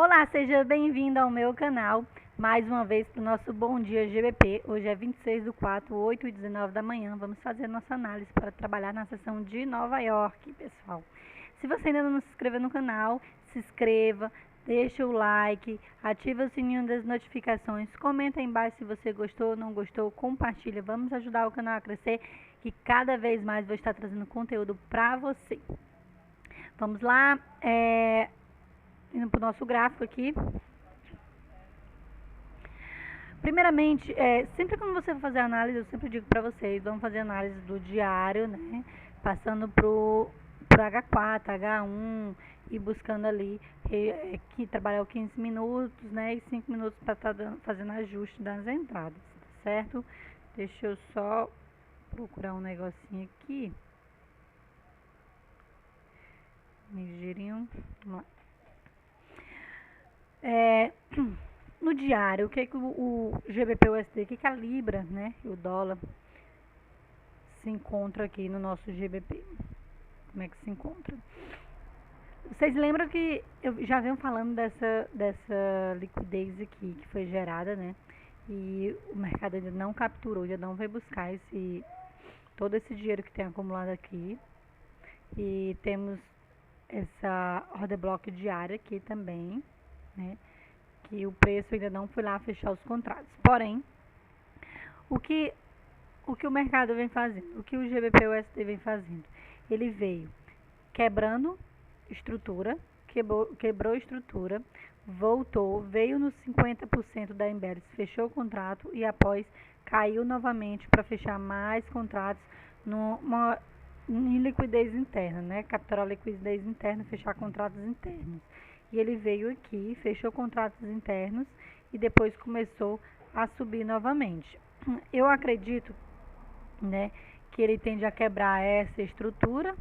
Olá, seja bem-vindo ao meu canal, mais uma vez para o nosso Bom Dia GBP. Hoje é 26/4, 8h19 da manhã. Vamos fazer nossa análise para trabalhar na sessão de Nova York, pessoal. Se você ainda não se inscreveu no canal, se inscreva, deixa o like, ativa o sininho das notificações, comenta aí embaixo se você gostou ou não gostou, compartilha. Vamos ajudar o canal a crescer, que cada vez mais vou estar trazendo conteúdo para você. Vamos lá, indo para o nosso gráfico aqui. Primeiramente, sempre quando você for fazer análise, eu sempre digo para vocês, vamos fazer análise do diário, né? Passando pro H4, H1 e buscando ali que trabalhar 15 minutos, né? E 5 minutos para estar fazendo ajuste das entradas, tá certo? Deixa eu só procurar um negocinho aqui. Ligeirinho, vamos lá. No diário, o que o GBP-USD, o que a Libra, né, e o dólar se encontra aqui no nosso GBP? Como é que se encontra? Vocês lembram que eu já venho falando dessa liquidez aqui que foi gerada, né? E o mercado ainda não capturou, ainda não veio buscar todo esse dinheiro que tem acumulado aqui. E temos essa order block diária aqui também, né? Que o preço ainda não foi lá fechar os contratos. Porém, o que o mercado vem fazendo, o que o GBP-USD vem fazendo? Ele veio quebrando estrutura, quebrou estrutura, voltou, veio nos 50% da Embellis, fechou o contrato e após caiu novamente para fechar mais contratos em liquidez interna, né? Capturar liquidez interna, fechar contratos internos. E ele veio aqui, fechou contratos internos e depois começou a subir novamente. Eu acredito, né, que ele tende a quebrar essa estrutura.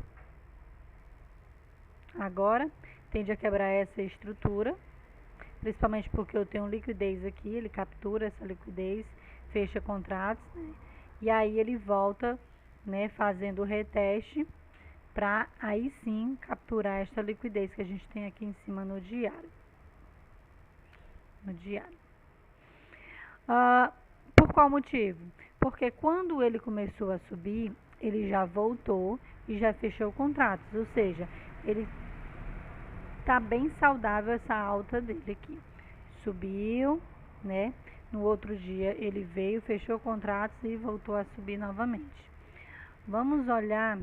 Agora, tende a quebrar essa estrutura, principalmente porque eu tenho liquidez aqui, ele captura essa liquidez, fecha contratos, né, e aí ele volta, né, fazendo o reteste, para aí sim capturar esta liquidez que a gente tem aqui em cima no diário. Por qual motivo? Porque quando ele começou a subir, ele já voltou e já fechou contratos, ou seja, ele está bem saudável essa alta dele aqui. Subiu, né? No outro dia ele veio, fechou contratos e voltou a subir novamente. Vamos olhar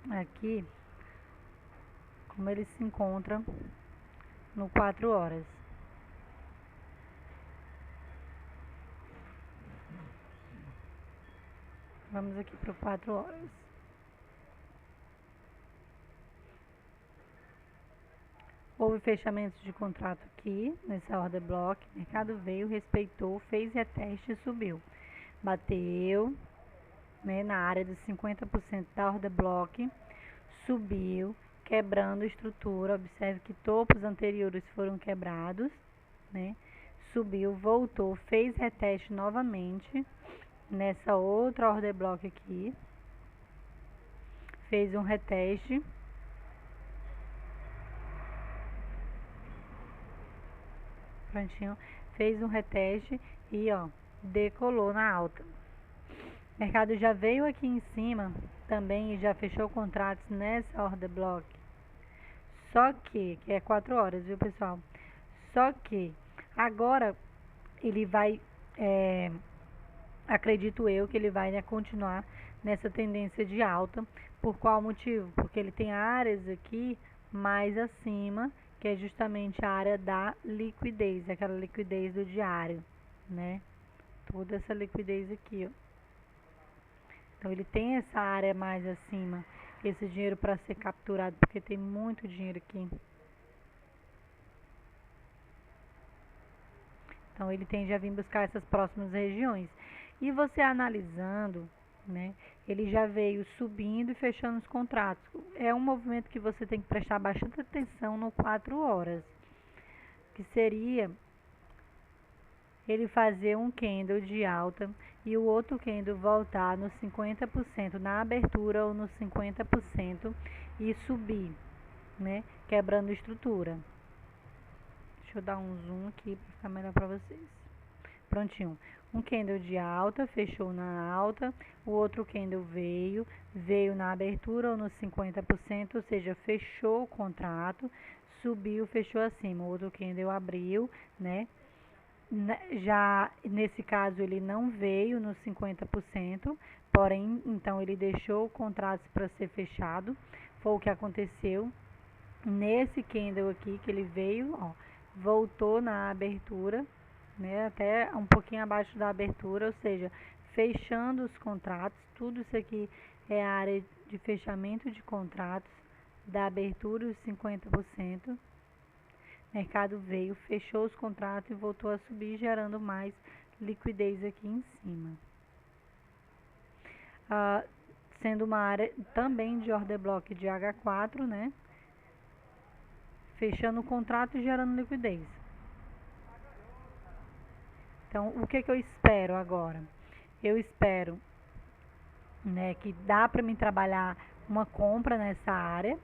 aqui como ele se encontra no 4 horas. Vamos aqui para o 4 horas. Houve fechamentos de contrato aqui, nessa order block. O mercado veio, respeitou, fez reteste e subiu. Bateu, né, na área de 50% da order block, subiu, quebrando estrutura. Observe que topos anteriores foram quebrados, né? Subiu, voltou, fez reteste novamente nessa outra order block aqui. Fez um reteste. Prontinho, fez um reteste e ó, decolou na alta. O mercado já veio aqui em cima também e já fechou contratos nessa order block. Só que é 4 horas, viu, pessoal? Só que agora ele vai, acredito eu que ele vai, né, continuar nessa tendência de alta. Por qual motivo? Porque ele tem áreas aqui mais acima, que é justamente a área da liquidez, aquela liquidez do diário, né? Toda essa liquidez aqui, ó. Então ele tem essa área mais acima, esse dinheiro para ser capturado, porque tem muito dinheiro aqui. Então ele tende a vir buscar essas próximas regiões. E você analisando, né, ele já veio subindo e fechando os contratos. É um movimento que você tem que prestar bastante atenção no 4 horas, que seria ele fazer um candle de alta e o outro candle voltar nos 50% na abertura ou nos 50% e subir, né, quebrando estrutura. Deixa eu dar um zoom aqui para ficar melhor para vocês. Prontinho. Um candle de alta, fechou na alta. O outro candle veio na abertura ou nos 50%, ou seja, fechou o contrato, subiu, fechou acima. O outro candle abriu, né? Já nesse caso ele não veio nos 50%, porém, então ele deixou o contrato para ser fechado. Foi o que aconteceu nesse candle aqui, que ele veio, ó, voltou na abertura, né, até um pouquinho abaixo da abertura, ou seja, fechando os contratos. Tudo isso aqui é a área de fechamento de contratos da abertura dos 50%. Mercado veio, fechou os contratos e voltou a subir, gerando mais liquidez aqui em cima. Sendo uma área também de order block de H4, né? Fechando o contrato e gerando liquidez. Então, o que eu espero agora? Eu espero, né, que dá para mim trabalhar uma compra nessa área.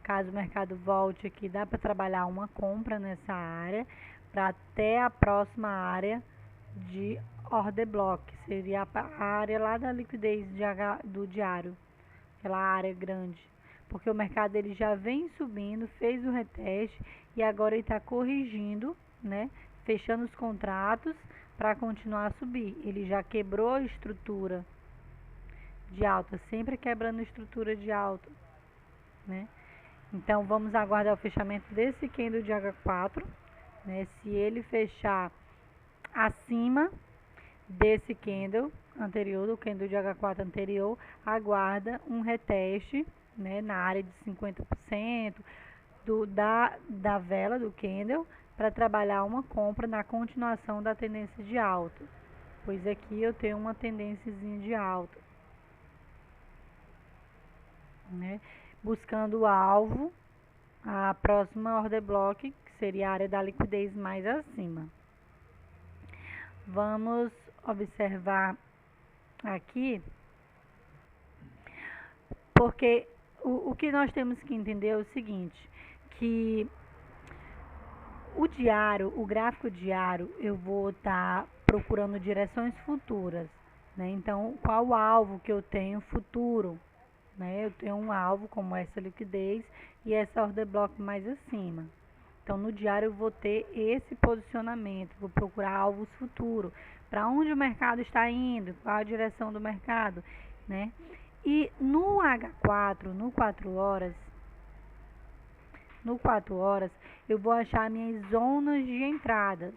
Caso o mercado volte aqui, dá para trabalhar uma compra nessa área para até a próxima área de order block. Seria a área lá da liquidez do diário, aquela área grande. Porque o mercado ele já vem subindo, fez o reteste e agora ele está corrigindo, né? Fechando os contratos para continuar a subir. Ele já quebrou a estrutura de alta, sempre quebrando a estrutura de alta, né? Então, vamos aguardar o fechamento desse candle de H4, né? Se ele fechar acima desse candle anterior, do candle de H4 anterior, aguarda um reteste, né, na área de 50% da vela do candle para trabalhar uma compra na continuação da tendência de alta. Pois aqui eu tenho uma tendênciazinha de alta, né? Buscando o alvo, a próxima order block, que seria a área da liquidez mais acima. Vamos observar aqui, porque o que nós temos que entender é o seguinte, que o diário, o gráfico diário, eu vou estar procurando direções futuras, né? Então, qual o alvo que eu tenho futuro? Né? Eu tenho um alvo como essa liquidez e essa order block mais acima. Então, no diário eu vou ter esse posicionamento, vou procurar alvos futuros. Para onde o mercado está indo, qual a direção do mercado, né? E no H4, no 4 horas, eu vou achar minhas zonas de entradas,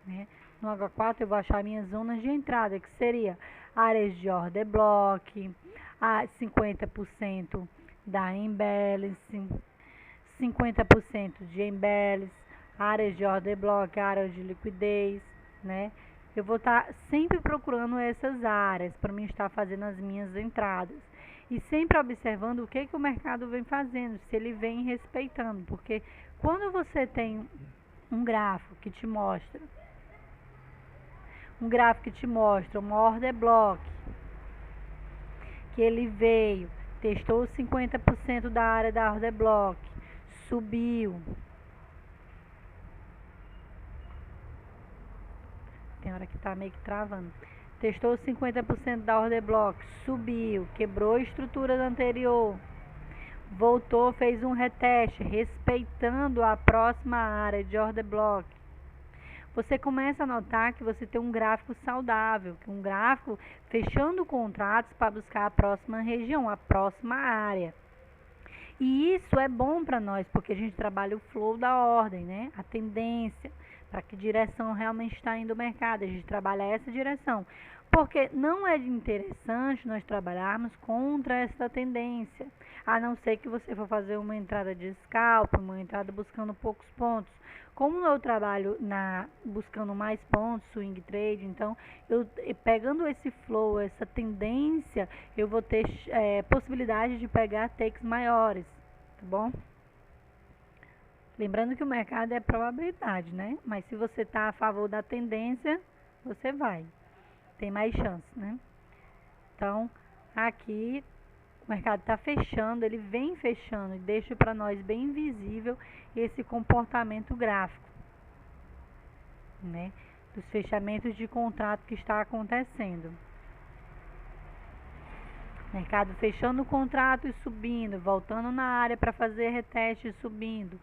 né? No H4 eu vou achar minhas zonas de entrada, que seria áreas de order block, a 50% da imbalance, 50% de imbalance, áreas de order block, áreas de liquidez, né? Eu vou estar sempre procurando essas áreas para mim estar fazendo as minhas entradas. E sempre observando o que o mercado vem fazendo, se ele vem respeitando. Porque quando você tem um gráfico que te mostra uma order block, que ele veio, testou 50% da área da order block, subiu. Tem hora que tá meio que travando. Testou 50% da order block, subiu, quebrou a estrutura da anterior, voltou, fez um reteste, respeitando a próxima área de order block. Você começa a notar que você tem um gráfico saudável, um gráfico fechando contratos para buscar a próxima região, a próxima área. E isso é bom para nós, porque a gente trabalha o flow da ordem, né? A tendência, para que direção realmente está indo o mercado. A gente trabalha essa direção. Porque não é interessante nós trabalharmos contra essa tendência, a não ser que você for fazer uma entrada de scalp, uma entrada buscando poucos pontos. Como eu trabalho buscando mais pontos, swing trade, então eu pegando esse flow, essa tendência, eu vou ter possibilidade de pegar takes maiores, tá bom? Lembrando que o mercado é probabilidade, né? Mas se você está a favor da tendência, você vai. Tem mais chance, né? Então, aqui mercado está fechando, ele vem fechando e deixa para nós bem visível esse comportamento gráfico, né, dos fechamentos de contrato que está acontecendo. Mercado fechando o contrato e subindo, voltando na área para fazer reteste e subindo,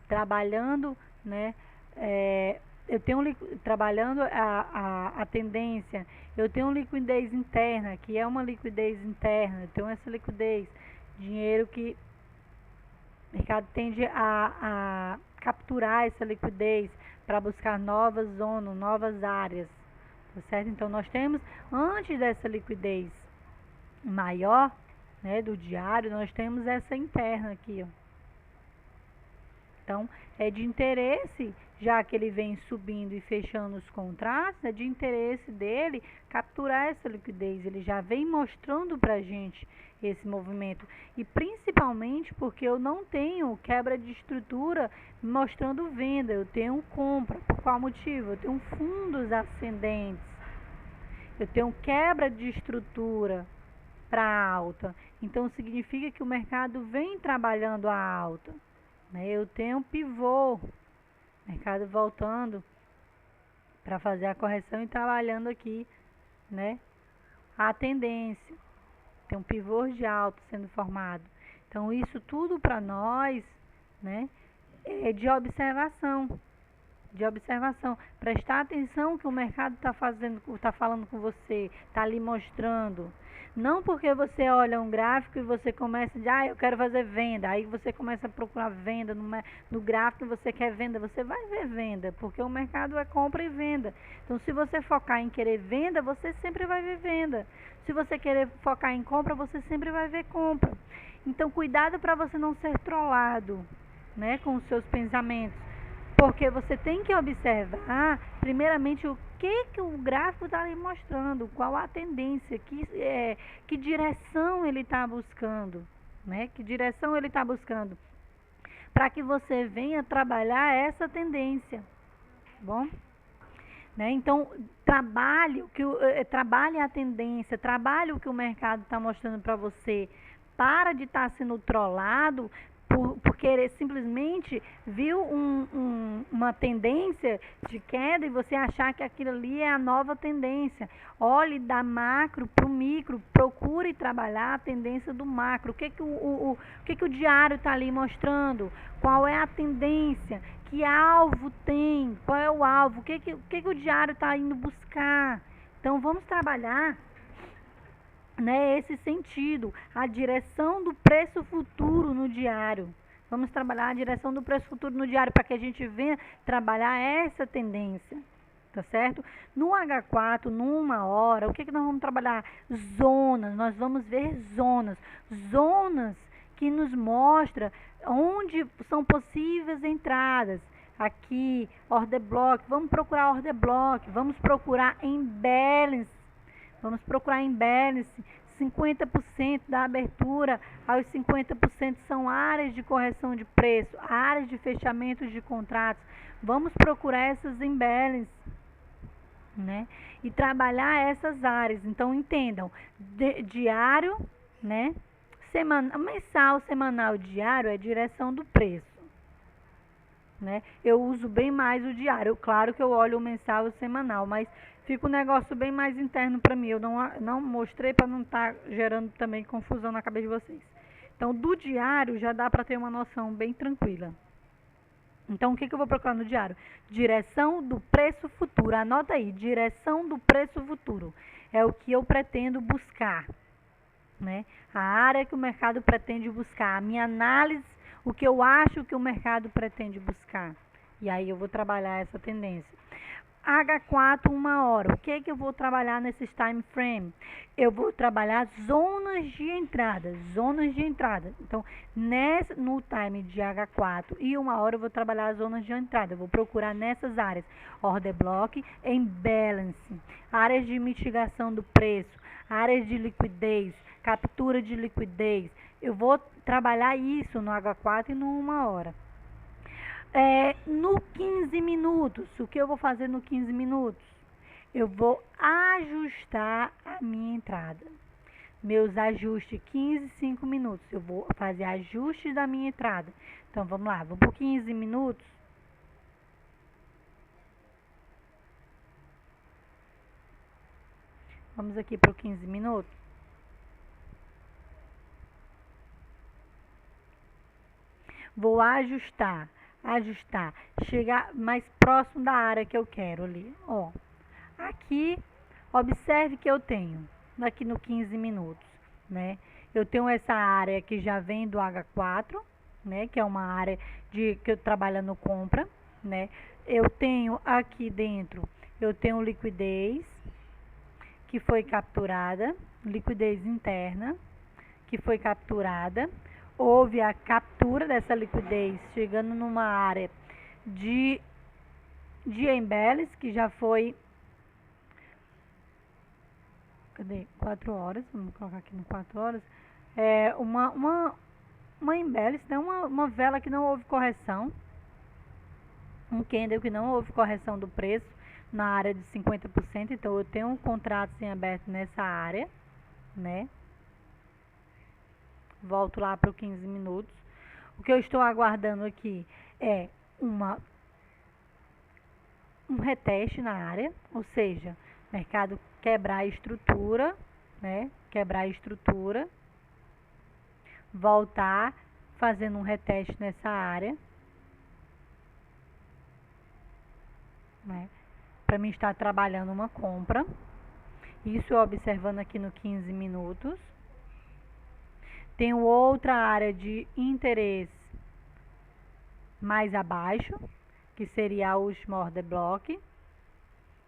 trabalhando, né, eu tenho trabalhando a tendência, eu tenho liquidez interna, que é uma liquidez interna, eu tenho essa liquidez, dinheiro que o mercado tende a capturar essa liquidez para buscar novas zonas, novas áreas, tá certo? Então nós temos, antes dessa liquidez maior, né, do diário, nós temos essa interna aqui, ó. Então, é de interesse, já que ele vem subindo e fechando os contratos, é de interesse dele capturar essa liquidez. Ele já vem mostrando pra gente esse movimento. E principalmente porque eu não tenho quebra de estrutura mostrando venda, eu tenho compra. Por qual motivo? Eu tenho fundos ascendentes, eu tenho quebra de estrutura para alta. Então, significa que o mercado vem trabalhando a alta. Eu tenho um pivô, mercado voltando para fazer a correção e trabalhando aqui, né, a tendência. Tem um pivô de alta sendo formado. Então, isso tudo para nós, né, é de observação. De observação. Prestar atenção que o mercado está fazendo, está falando com você, está lhe mostrando. Não porque você olha um gráfico e você começa de, eu quero fazer venda. Aí você começa a procurar venda no gráfico e você quer venda. Você vai ver venda, porque o mercado é compra e venda. Então, se você focar em querer venda, você sempre vai ver venda. Se você querer focar em compra, você sempre vai ver compra. Então, cuidado para você não ser trollado, né, com os seus pensamentos. Porque você tem que observar, primeiramente, o que o gráfico está lhe mostrando, qual a tendência, que direção ele está buscando, né? Que direção ele está buscando, para que você venha trabalhar essa tendência, bom? Né? Então, trabalhe a tendência, trabalhe o que o mercado está mostrando para você. Para de estar sendo trollado por querer simplesmente viu uma tendência de queda e você achar que aquilo ali é a nova tendência. Olhe da macro para o micro, procure trabalhar a tendência do macro. O que o diário está ali mostrando? Qual é a tendência? Que alvo tem? Qual é o alvo? O que o diário está indo buscar? Então, vamos trabalhar, né, esse sentido, a direção do preço futuro no diário. Vamos trabalhar a direção do preço futuro no diário para que a gente venha trabalhar essa tendência, tá certo? No H4, numa hora, o que nós vamos trabalhar? Zonas, nós vamos ver zonas que nos mostra onde são possíveis entradas. Aqui, order block, vamos procurar order block, vamos procurar imbalance. Vamos procurar imbalance, 50% da abertura aos 50% são áreas de correção de preço, áreas de fechamento de contratos. Vamos procurar essas imbalances, né? E trabalhar essas áreas. Então, entendam, diário, né? Mensal, semanal, diário é direção do preço, né? Eu uso bem mais o diário. Claro que eu olho o mensal e o semanal, mas fica um negócio bem mais interno para mim. Eu não mostrei para não estar gerando também confusão na cabeça de vocês. Então, do diário já dá para ter uma noção bem tranquila. Então, o que eu vou procurar no diário? Direção do preço futuro. Anota aí, direção do preço futuro. É o que eu pretendo buscar, né? A área que o mercado pretende buscar. A minha análise, o que eu acho que o mercado pretende buscar. E aí eu vou trabalhar essa tendência. H4, uma hora. O que eu vou trabalhar nesses time frame? Eu vou trabalhar zonas de entrada. Zonas de entrada. Então, no time de H4 e uma hora eu vou trabalhar as zonas de entrada. Eu vou procurar nessas áreas. Order block, imbalance. Áreas de mitigação do preço. Áreas de liquidez. Captura de liquidez. Eu vou trabalhar isso no H4 e no uma hora. No 15 minutos, o que eu vou fazer no 15 minutos? Eu vou ajustar a minha entrada. meus ajustes, 15, 5 minutos. Eu vou fazer ajustes da minha entrada. Então, vamos lá, vou por 15 minutos. Vamos aqui para 15 minutos. Vou ajustar, chegar mais próximo da área que eu quero ali. Ó, aqui, observe que eu tenho, aqui no 15 minutos, né? Eu tenho essa área que já vem do H4, né? Que é uma área que eu trabalho no compra, né? Eu tenho aqui dentro, eu tenho liquidez que foi capturada, liquidez interna que foi capturada. Houve a captura dessa liquidez chegando numa área de embellis, que já foi... Cadê? 4 horas, vamos colocar aqui no 4 horas. É uma embellis, né? Uma vela que não houve correção. Um candle que não houve correção do preço na área de 50%. Então, eu tenho um contrato em aberto nessa área, né? Volto lá para os 15 minutos. O que eu estou aguardando aqui é um reteste na área, ou seja, mercado quebrar a estrutura, né? Quebrar a estrutura, voltar fazendo um reteste nessa área, né? Para mim estar trabalhando uma compra. Isso observando aqui no 15 minutos. Tenho outra área de interesse mais abaixo, que seria a última order block,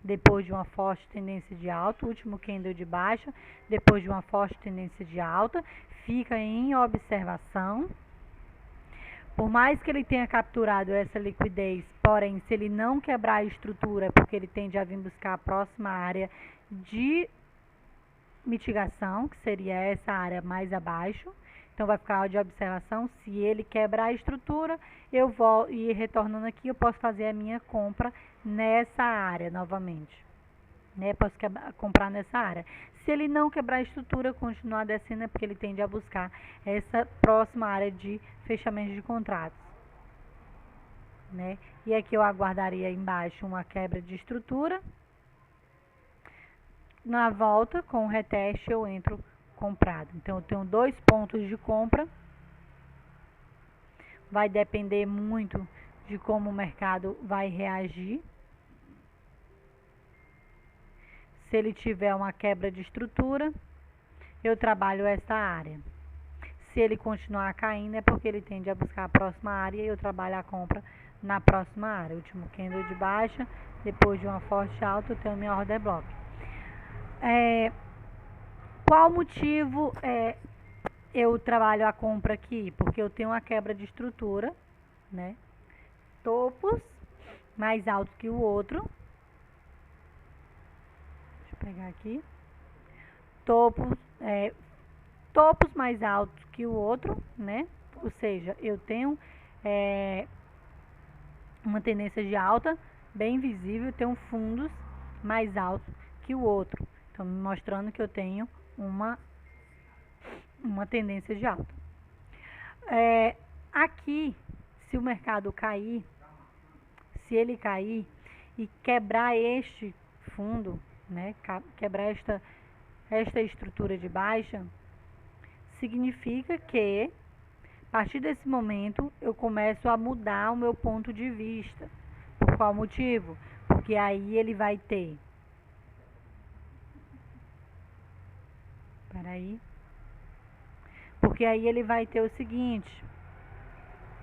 depois de uma forte tendência de alta, último candle de baixa, depois de uma forte tendência de alta, fica em observação. Por mais que ele tenha capturado essa liquidez, porém, se ele não quebrar a estrutura, porque ele tende a vir buscar a próxima área de mitigação, que seria essa área mais abaixo. Então, vai ficar de observação. Se ele quebrar a estrutura, eu vou ir retornando aqui, eu posso fazer a minha compra nessa área novamente, né? Posso comprar nessa área. Se ele não quebrar a estrutura, continuar descendo, é porque ele tende a buscar essa próxima área de fechamento de contratos, né? E aqui eu aguardaria embaixo uma quebra de estrutura. Na volta, com o reteste, eu entro comprado. Então, eu tenho 2 pontos de compra. Vai depender muito de como o mercado vai reagir. Se ele tiver uma quebra de estrutura, eu trabalho essa área. Se ele continuar caindo, é porque ele tende a buscar a próxima área e eu trabalho a compra na próxima área. Último candle de baixa, depois de uma forte alta, eu tenho minha order block. Qual motivo eu trabalho a compra aqui? Porque eu tenho uma quebra de estrutura, né? Topos mais altos que o outro. Deixa eu pegar aqui. Topos mais altos que o outro, né? Ou seja, eu tenho uma tendência de alta bem visível, tenho fundos mais altos que o outro. Então, me mostrando que eu tenho uma tendência de alta. Aqui, se o mercado cair, se ele cair e quebrar este fundo, né, quebrar esta estrutura de baixa, significa que, a partir desse momento, eu começo a mudar o meu ponto de vista. Por qual motivo? Porque aí ele vai ter... Porque aí ele vai ter o seguinte,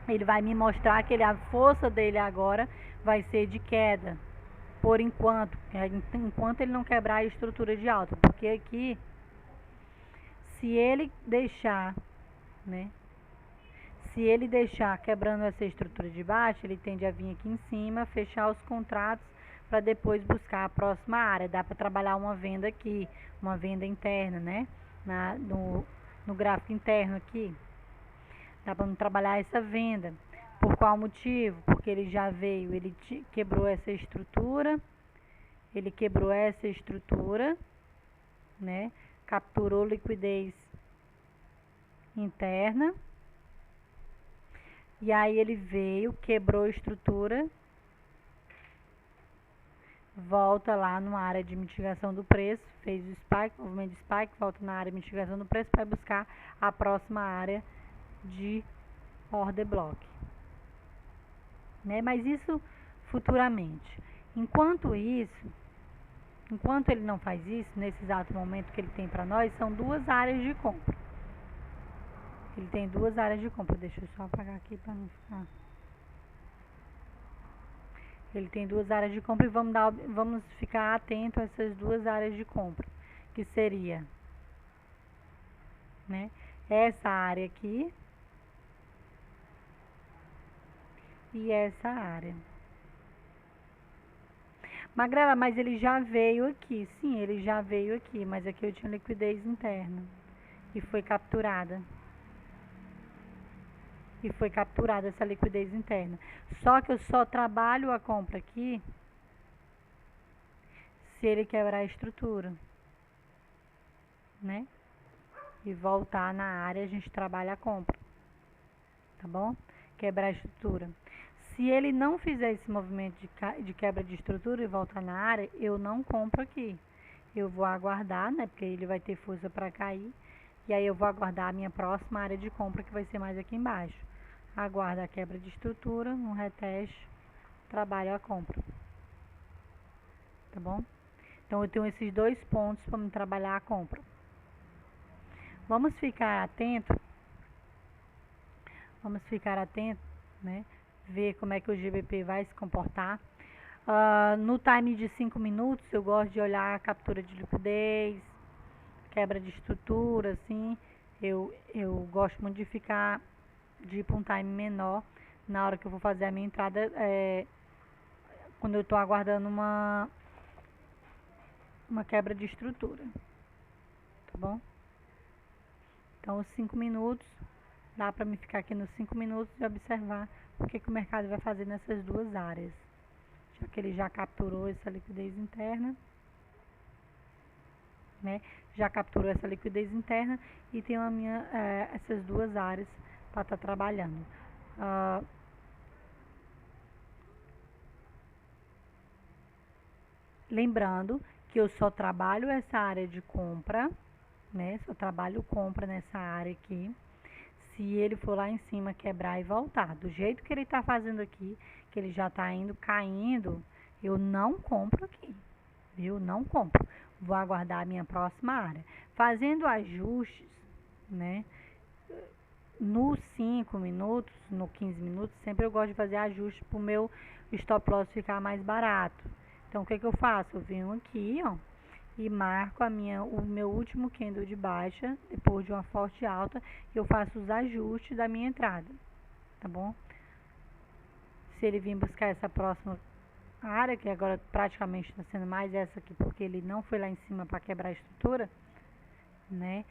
ele vai me mostrar que a força dele agora vai ser de queda, por enquanto ele não quebrar a estrutura de alta. Porque aqui, se ele deixar, né, se ele deixar quebrando essa estrutura de baixo, ele tende a vir aqui em cima, fechar os contratos para depois buscar a próxima área. Dá para trabalhar uma venda aqui, uma venda interna, né? No gráfico interno aqui. Dá para trabalhar essa venda. Por qual motivo? Porque ele já veio, ele quebrou essa estrutura. Ele quebrou essa estrutura, né? capturou liquidez interna, e aí ele veio, quebrou a estrutura, volta lá numa área de mitigação do preço, fez o spike, movimento de spike, volta na área de mitigação do preço para buscar a próxima área de order block, né? Mas isso futuramente. Enquanto ele não faz isso, nesse exato momento que ele tem para nós, são duas áreas de compra. Ele tem duas áreas de compra. Deixa eu só apagar aqui para não ficar. Ele tem duas áreas de compra e vamos ficar atento a essas duas áreas de compra, que seria, né, essa área aqui e essa área. Magrela, mas ele já veio aqui. Sim, ele já veio aqui, mas aqui eu tinha liquidez interna e foi capturada. E foi capturada essa liquidez interna. Só que eu só trabalho a compra aqui se ele quebrar a estrutura, né? E voltar na área, a gente trabalha a compra, tá bom? Quebrar a estrutura. Se ele não fizer esse movimento de quebra de estrutura e voltar na área, eu não compro aqui. Eu vou aguardar, né? Porque ele vai ter força para cair. E aí eu vou aguardar a minha próxima área de compra, que vai ser mais aqui embaixo. Aguardo a quebra de estrutura, um reteste, trabalho a compra. Tá bom? Então eu tenho esses dois pontos para me trabalhar a compra. Vamos ficar atento. Né? Ver como é que o GBP vai se comportar. No time de 5 minutos, eu gosto de olhar a captura de liquidez, quebra de estrutura, assim. Eu gosto muito de ir para um time menor na hora que eu vou fazer a minha entrada, quando eu estou aguardando uma quebra de estrutura, tá bom? Então, os 5 minutos, dá para me ficar aqui nos 5 minutos e observar o que o mercado vai fazer nessas duas áreas, já que ele já capturou essa liquidez interna, né? Já capturou essa liquidez interna e tem essas duas áreas para estar trabalhando. Lembrando que eu só trabalho essa área de compra, né? Só trabalho compra nessa área aqui, se ele for lá em cima quebrar e voltar. Do jeito que ele está fazendo aqui, que ele já está indo caindo, eu não compro aqui, viu? Não compro. Vou aguardar a minha próxima área. Fazendo ajustes, né? Nos 5 minutos, no 15 minutos, sempre eu gosto de fazer ajustes para o meu stop loss ficar mais barato. Então, o que eu faço? Eu venho aqui, ó, e marco o meu último candle de baixa, depois de uma forte alta, eu faço os ajustes da minha entrada, tá bom? Se ele vir buscar essa próxima área, que agora praticamente está sendo mais essa aqui, porque ele não foi lá em cima para quebrar a estrutura, né?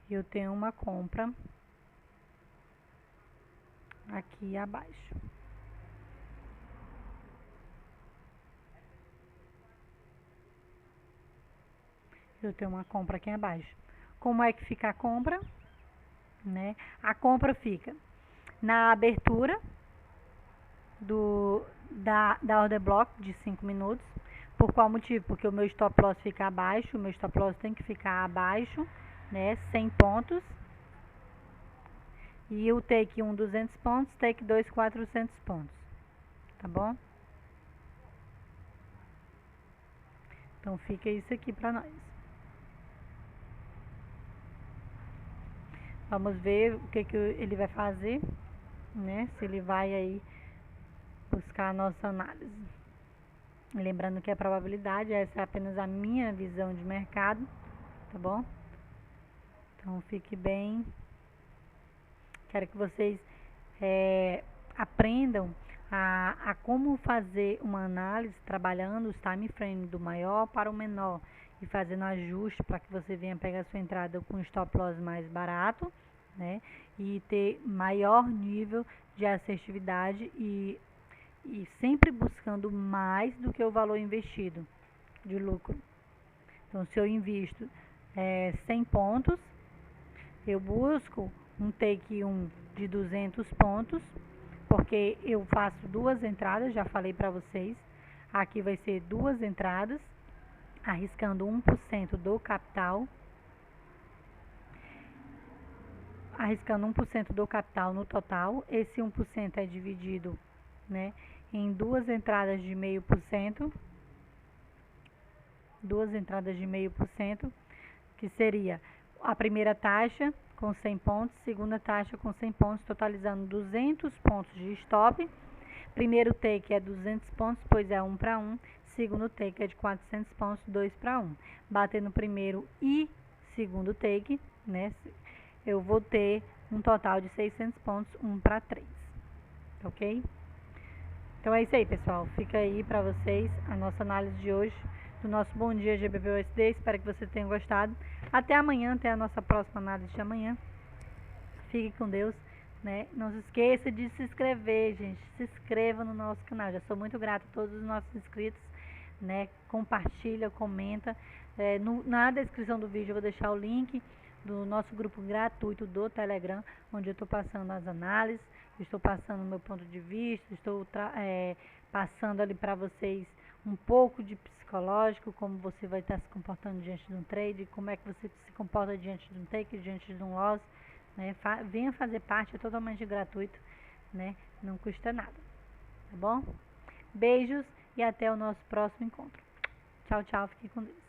Eu tenho uma compra aqui abaixo. Eu tenho uma compra aqui abaixo. Como é que fica a compra? Né? A compra fica na abertura da order block de 5 minutos. Por qual motivo? Porque o meu stop loss fica abaixo, o meu stop loss tem que ficar abaixo, né? 100 pontos. E o take 1, 200 pontos, take 2, 400 pontos. Tá bom? Então fica isso aqui pra nós. Vamos ver o que ele vai fazer, né? Se ele vai aí buscar a nossa análise. Lembrando que a probabilidade, essa é apenas a minha visão de mercado, tá bom? Então fique bem. Quero que vocês aprendam a como fazer uma análise trabalhando os time frame do maior para o menor e fazendo ajuste para que você venha pegar sua entrada com stop loss mais barato, né? E ter maior nível de assertividade e sempre buscando mais do que o valor investido de lucro, Então, se eu invisto 100 pontos, eu busco um take 1 de 200 pontos, porque eu faço duas entradas, já falei para vocês. Aqui vai ser duas entradas, arriscando 1% do capital. Arriscando 1% do capital no total. Esse 1% é dividido, né, em duas entradas de 0,5%. Duas entradas de 0,5%, que seria a primeira taxa com 100 pontos, segunda taxa com 100 pontos, totalizando 200 pontos de stop. Primeiro take é 200 pontos, pois é 1 para 1. Segundo take é de 400 pontos, 2 para 1. Batendo primeiro e segundo take, né, eu vou ter um total de 600 pontos, 1 para 3. Ok? Então é isso aí, pessoal. Fica aí para vocês a nossa análise de hoje do nosso Bom Dia GBP/USD. Espero que você tenha gostado. Até amanhã, até a nossa próxima análise de amanhã. Fique com Deus, né? Não se esqueça de se inscrever, gente. Se inscreva no nosso canal. Já sou muito grata a todos os nossos inscritos, né? Compartilha, comenta. Na descrição do vídeo eu vou deixar o link do nosso grupo gratuito do Telegram, onde eu estou passando as análises, estou passando o meu ponto de vista, estou passando ali para vocês um pouco de psicológico, como você vai estar se comportando diante de um trade, como é que você se comporta diante de um take, diante de um loss, né? Venha fazer parte, é totalmente gratuito, né? Não custa nada, tá bom? Beijos e até o nosso próximo encontro. Tchau, tchau, fique com Deus.